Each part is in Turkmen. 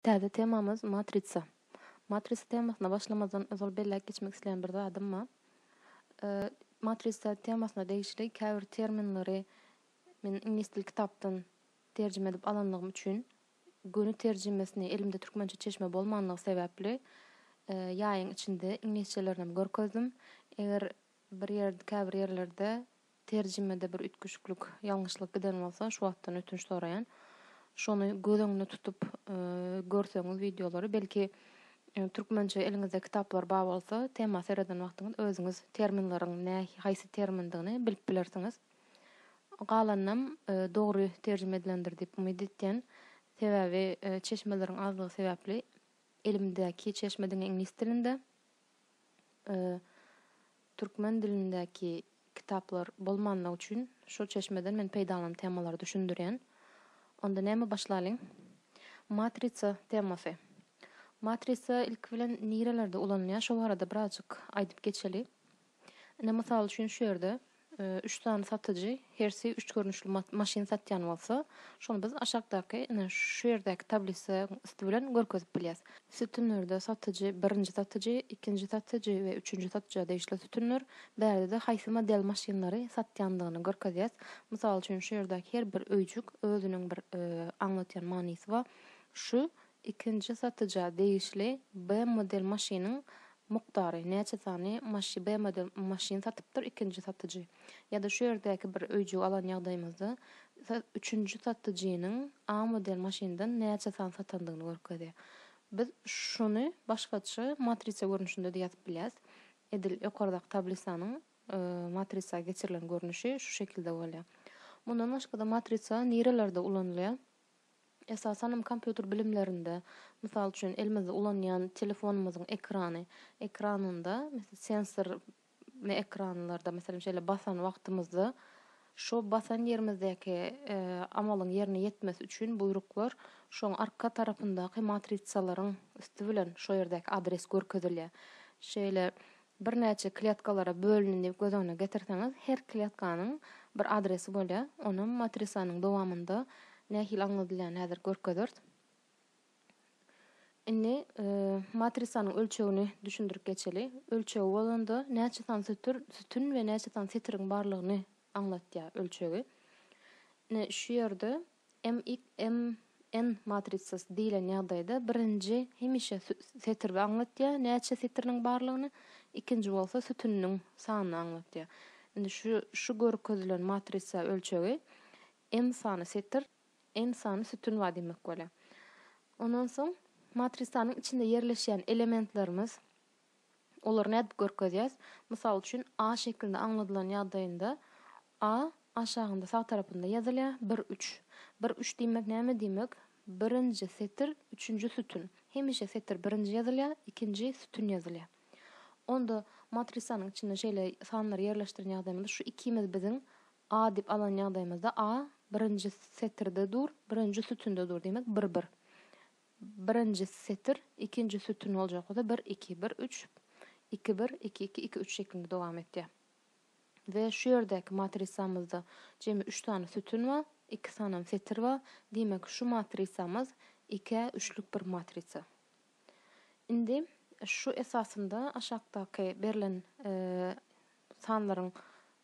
Täze temamız matritsa. Matritsa temasına başlamazdan özür belläp geçmek isleyen bir adım mı? Matritsa temasına değişiklik käbir terminleri men ingliz dil kitapdan tercüme edip alanlığım üçün günü tercümesini elimde Türkmençe çeşme bolmanlygy sebäpli ýaýyň içinde inglizçelerini görkezdim. Eger bir ýerde käbir ýerlerde terjimede bir ütgüşlük, ýalňyşlyk giden bolsa, şu wagtdan ötünç soraýan. Şonu göz tutup görseňiz videolary belki türkmençe eliňizde kitaplar bar bolsa, tema sereden wagtyňyz özüňiz terminleriň näme, haýsy termindigini bilip bilersiňiz. Galanam dogry terjime edilendir diýip umyt etdim. Sebäbi çeşmeleriň azlygy sebäpli elimdäki çeşmediň ingliz dilinde türkmen dilindäki kitaplar bolmanlygy üçin şu çeşmeden men peýdalan temalary düşündürýän. Onda näme başlaýyn? Matritsa temasy. Matritsa ilk bilen nirelerde ulanýar, şo arada birazjyk aýdyp geçeli. Mesal üçin şu ýerde 3 tane satyjy hersi 3 görnüşli maşin satýan bolsa, şonu biz aşagdaky şu ýerdäki tablisa üstü bilen görkezip bilýäs. Sütünlerde satyjy, birinji satyjy, ikinji satyjy we üçünji satyjy değişli sütünler, bärde de haýsy model maşinlary satýandygyny görkezýäs. Mysal üçin şu ýerdäki her bir öýjük özüniň bir aňlatýan manysy bar. Şu ikinji satyjy değişli B model maşiniň muqdary näçe sany B model maşin satypdyr ikinji satyjy. Ya-da şu ýerdäki bir öýjük alan ýagdaýymyzda üçünji satyjynyň A model maşinden näçe sany satandygyny görkezýär. Biz şunu başgaça matritsa görnüşinde diýip bilýäs. Edil ýokardaky tablisanyň matritsa geçirilen görnüşi şu şekilde bolýar. Mundan başga da matritsa nirelerde ulanylýar. Esasen kompýuter bilimlerinde, mysal üçin elimizde ulanýan telefonumyzyň ekranynda, mesela sensor we ekranlarda mesela şeýle basan wagtymyzda şo basan ýerimizdäki amalyň ýerine ýetmesi üçin buyruklar şoň arka tarapyndaky matritsalaryň üstü bilen şo ýerdäki adres görkezilýär. Şeýle bir näçe kletkalara bölünýän diýip göz öňüne getirseňiz, her kletkanyň bir adresi bolýar. Onu matrisanyň dowamında nähil aňladylýan häzir görkezýär. Indi matrisanyň ölçegini düşündirip geçeli. Ölçegi bolanda näçe san sütün we näçe san setiriň barlygyny aňlatýar ölçegi. Şu ýerde MN matritsasy diýilen ýagdaýda birinji hemişe setir aňlatýar, näçe setiriniň barlygyny, ikinji bolsa sütünniň sanyny aňlatýar. Indi şu görkezilen matritsa ölçegi M sany setir, N sany sütün bar demek bolýar. Ondan soň matrisanyň içinde ýerleşýän elementlerimiz olar näde görkezýäs? Mysal üçin A şeklinde aňladylan ýagdaýynda A aşagynda sağ tarapynda ýazylýar 1-3. 1-3 diýmek näme diýmek? Birinji setir, üçünji sütün. Hemişe setir birinji ýazylýar, ikinji sütün ýazylýar. Onda matrisanyň içinde şeýle sanlary ýerleşdiren ýagdaýymyzda şu ikimiz biziň A diýip alan ýagdaýymyzda A birinji setirde dur, birinji sütünde dur demek 1-1. Birinji setir, ikinji sütün boljak bolsa 1-2, 1-3, 2-1, 2-2, 2-3 şeklinde dowam etdi. Ve şu ýerdäki matrisamyzda jemi 3 tane sütün bar, 2 tane setir bar. Demek şu matrisamyz 2-3lük bir matrisa. Indi şu esasında aşagdaky berilen sanlaryň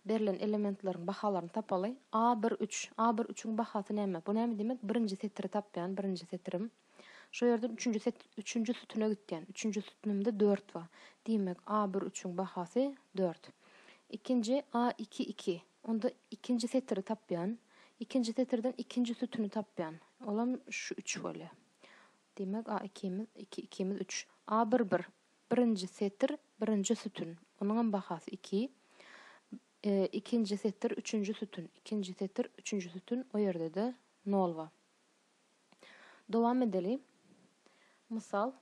berilen elementleriň bahalaryny tapaly. A1-3. A1-3'üň bahasy näme? Bu näme demek? Birinji setiri tapýan, birinji setirim. Şu ýerden üçünji sütüne gitgen. Üçünji sütünümde 4 bar. Demek A1-3'üň bahasy 4. İkinci A2-2. Onda ikinji setiri tapýan. İkinji setirden ikinji sütünü tapýan. Olam şu 3 bolýar. Demek A2'miz 2'miz 3. A1-1. Birinji setir, birinji sütün. Onuň bahasy 2. İkinci setir, üçüncü sütün. İkinci setir, üçüncü sütün. O yerde de 0 bar. Dowam edeli. Mysal,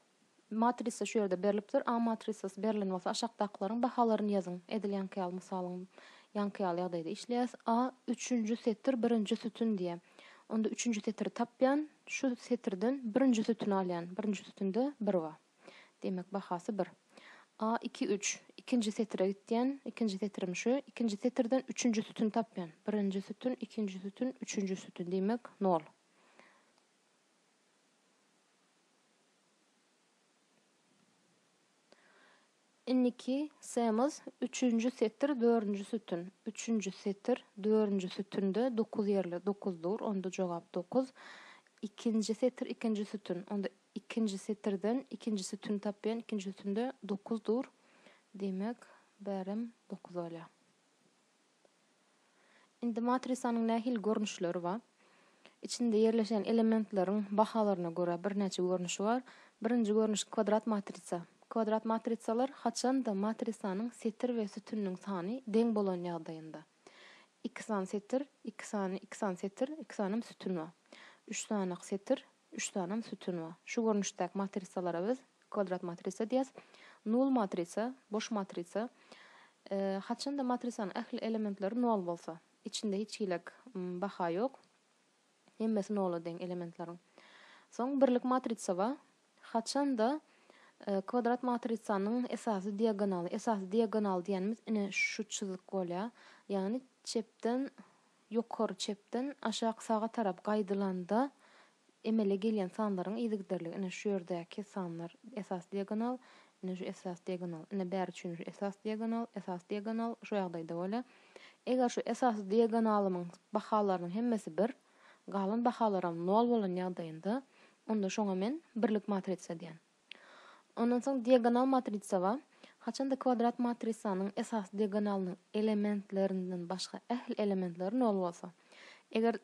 matrisa şu ýerde berilipdir. A matrisasy berilen bolsa aşagdaklaryň bahalaryny ýazyň. Edil ýankyal mysalyň ýankyal ýagdaýda işleýäs. A üçüncü setir, birinji sütün diýe. Onda üçüncü setiri tapýan, şu setirden birinji sütünü alýan. Birinji sütünde 1 bar. Demek bahasy 1. A2-3. İkinci setire gitdiýän, ikinji setirim şu. İkinji setirden üçüncü sütün tapýan. Birinji sütün, ikinji sütün, üçüncü sütün demek 0. Inniki sayımız 3-nji setr 4-nji sütün. 3-nji setr 4-nji sütünde 9 yerli 9 dur. Onda jogap 9. 2-nji setr 2-nji sütün. Onda 2-nji setrden 2-nji sütün tapýan 2-nji sütünde 9 dur. Demek bärim 9 bolýar. Indi matrisanyň nähil görnüşleri bar. İçinde yerleşen elementleriň bahalaryna görä bir näçe görnüşi bar. Birinji görnüş kvadrat matritsa. Kvadrat matritsalar haçanda matrisanyň setr we sütünniň sany deň bolan ýagdaýynda. 2 san setr, 2 san setr, 2 sanam sütün bar. 3 sanyk setr, 3 sanam sütün bar. Şu görnüşdäki matritsalara biz kvadrat matritsa diýäs. Nol matritsa, boş matritsa. Haçanda matrisanyň ähli elementleri nol bolsa, içinde hiç hilek baha ýok. Hemmesi nol deň elementleriň. Soň birlik matritsa bar. Haçanda kvadrat matrisanyň esasy diagonaly. Esasy diagonal diýenimiz ine şu çyzyk bolýar. Ýani çepden ýokary çepden aşağı sağa tarap gaýdylanda emele gelýän sanlaryň ýygdyrlygy. Ine şu ýerdäki sanlar esas diagonal, ine şu esas diagonal. Ine bäri üçin esas diagonal şu ýagdaýda bolýar. Eger şu esas diagonalynyň bahalarynyň hemmesi bir, galan bahalarym nol bolan ýagdaýynda, onda şoňa men birlik matritsa diýen. Ondan soň diagonal matritsa bar. Haçanda kvadrat matrisanyň esas diagonalynyň elementlerinden başga ähli elementleri nol bolsa. Eger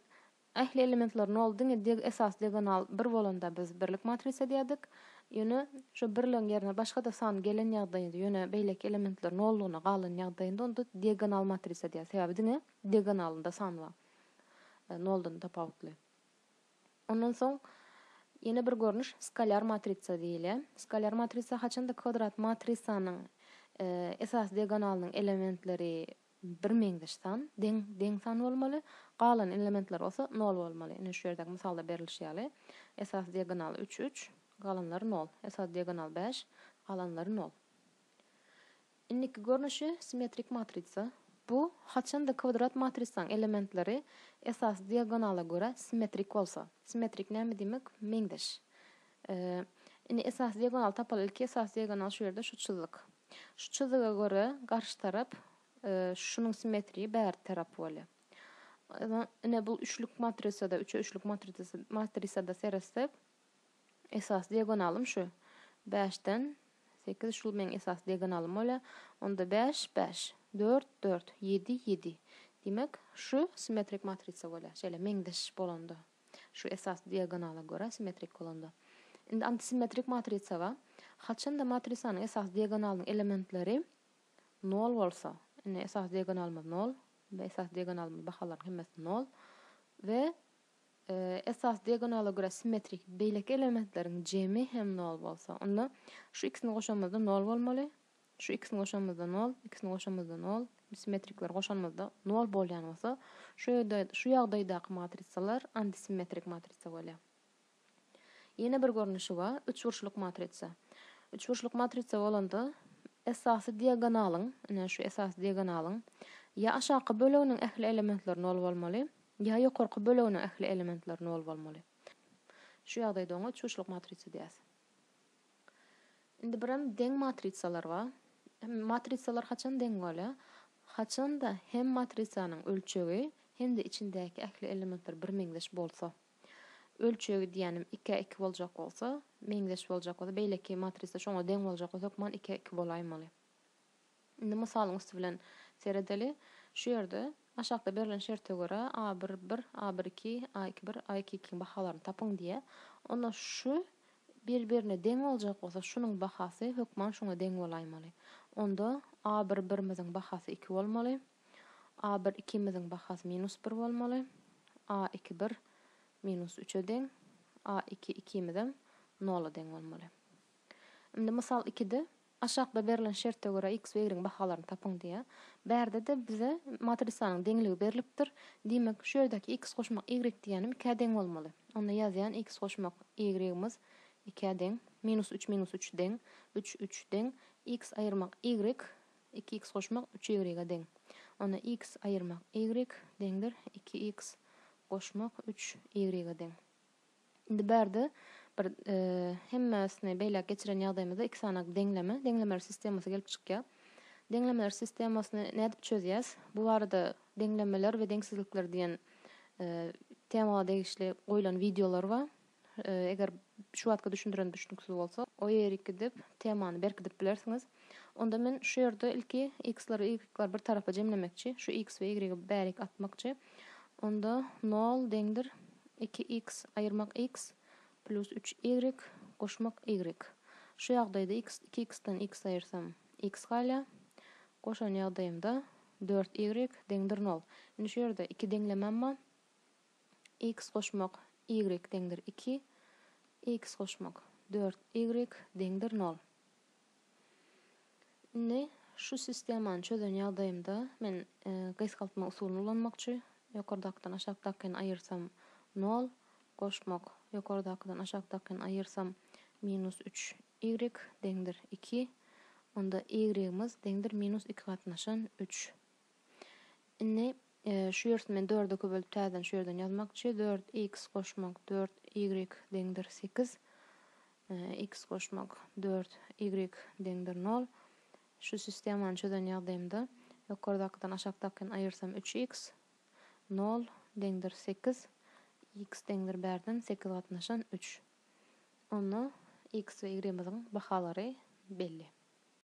ähli elementler nol diňe esas diagonal bir bolanda biz birlik matritsa diýdik. Ýöne şu birligiň ýerine başga da san gelen ýagdaýynda ýöne beýleki elementler nollugyna galan ýagdaýynda onda diagonal matritsa diýär. Sebäbi diňe diagonalynda san bar. Noldan tapawutly. Ondan soň ýene bir görnüş skalar matritsa diýilýär. Skalar matritsa haçanda kvadrat matrisanyň esas diagonalynyň elementleri bir meňdeş san, deň san bolmaly. Galan elementler bolsa nol bolmaly. Ine şu ýerdäki misalda berilýär. Esas diagonaly 3, galanlary nol. Esas diagonal 5, galanlary nol. Inniki görnüşi simetrik matritsa. Bu haçanda kvadrat matrisaň elementleri esas diagonala göre simetrik bolsa. Simetrik näme demek? Meňdeş. Ine esas diagonal tapalyky esas diagonal şu ýerde şu çyzyk. Şu çyzyga göre garşy tarap şunun simetriýi bäri tarap bolýar. Ine bu üçlük matrisada, 3'e 3'lük matrisada seresek esas diagonalym şu. 5'den 8 şul men esas diagonalym bolýar. Onda 5, 5, 4, 4, 7, 7. Demek şu simetrik matritsa bolýar. Şeýle meňdeş bolanda. Şu esas diagonala göre simetrik bolanda. Indi antisimetrik matritsa bar. Haçanda matrisanyň esas diagonalynyň elementleri nol bolsa, ine esas diagonalymyz nol we esas diagonalymyz bahalar hemmesi nol we esas diagonala göre simetrik beýleki elementleriň jemi hem nol bolsa, onda şu ikisini goşamyzda nol bolmaly. Şu ikisini goşamyzda nol, ikisini goşamyzda nol, simetrikler goşanmazda nol bolýan bolsa, şu ýagdaýdaky matritsalar antisimetrik matritsa bolýar. Ýene bir görnüşi bar, 3 burçluk matritsa. 3 burçluk matritsa bolanda esasy diagonalyň, ine şu esas diagonalyň ýa aşağı böleginiň ähli elementleri nol bolmaly, ýa ýokarky böleginiň ähli elementleri nol bolmaly. Şu ýagdaýda oňa 3 burçluk matritsa diýäs. Indi biram deň matritsalar bar. Matritsalar haçan deň bolýar? Haçanda hem matrisanyň ölçegi hem de içindäki ähli elementler bir meňdeş bolsa. Ölçegi diýenim 2'e 2 boljak bolsa, meňdeş boljak bolsa, beýleki matrisa şoňa deň boljak bolsa, man 2'e 2 bolaýmaly. Indi misalyň üstü bilen seredeli. Şu ýerde aşagda berilen şertte göre A1 1, A1 2, A2 1, A2 2 bahalaryny tapyň diýe. Onda şu bir-birine deň boljak bolsa, şunun bahasy hökman şoňa deň bolaýmaly. Onda A1 1-miziň bahasy 2 bolmaly. A1 2-miziň bahasy -1 bolmaly. A2 1 -3'e deň. A2 2-miziň 0'a deň bolmaly. Indi misal 2'de aşagda berilen şertte göre x we y bahalaryny tapyň diýe. Bärde de bize matrisanyň deňligi berilipdir. Demek şu ýerdäki x goşmak y diýenim 2'e deň bolmaly. Onda ýazýan x goşmak y'imiz 2'e deň, -3 -3 deň, 3 3 deň, x aýyrmak y, 2x goşmak 3y deň. Onda x aýyrmak y deňdir 2x goşmak 3y deň. Indi bärde bir hemmesini beýlek geçiren ýagdaýymyzda iki sanaky deňlemeler sistemasy gelip çykýar. Deňlemeler sistemasyny nädip çözýäs? Bu barada deňlemeler we deňsizlikler diýen temala degişli goýulan videolar bar. Eger şu wagtga düşündüksiz bolsa, o ýeri gidip temany berkidip bilersiňiz. Onda men şu ýerde ilki x'lar we y'lar bir tarafa jemlemekçi, şu x we y'y bärik atmakçy. Onda 0 deňdir 2x ayırmak x plus 3y goşmak y. Şu ýagdaýda 2x'ten x aýyrsam x galya. Goşan ýagdaýymda 4y deňdir 0. Indi şu ýerde 2 deňlemem bar. X goşmak y deňdir 2. X goşmak 4y deňdir 0. Indi şu sistemany çözen ýagdaýymda men gysgaltma usulyny ulanmakçy. Ýokardakydan aşagdakyny aýyrsam 0, goşmak ýokardakydan aşagdakyny aýyrsam minus 3y deňdir 2. Onda y'imiz deňdir minus 2 gatnaşan 3. Indi şu ýerde men 4'e bölüp täzen şu ýerden ýazmakçy. 4x goşmak 4y deňdir 8. X goşmak 4y deňdir 0. Şu sistemany çözen ýagdaýymda ýokardakydan aşagdakyny aýyrsam 3x 0 deňdir 8. X deňdir bärden 8 gatnaşan 3. Onu x we y'imiziň bahalary belli.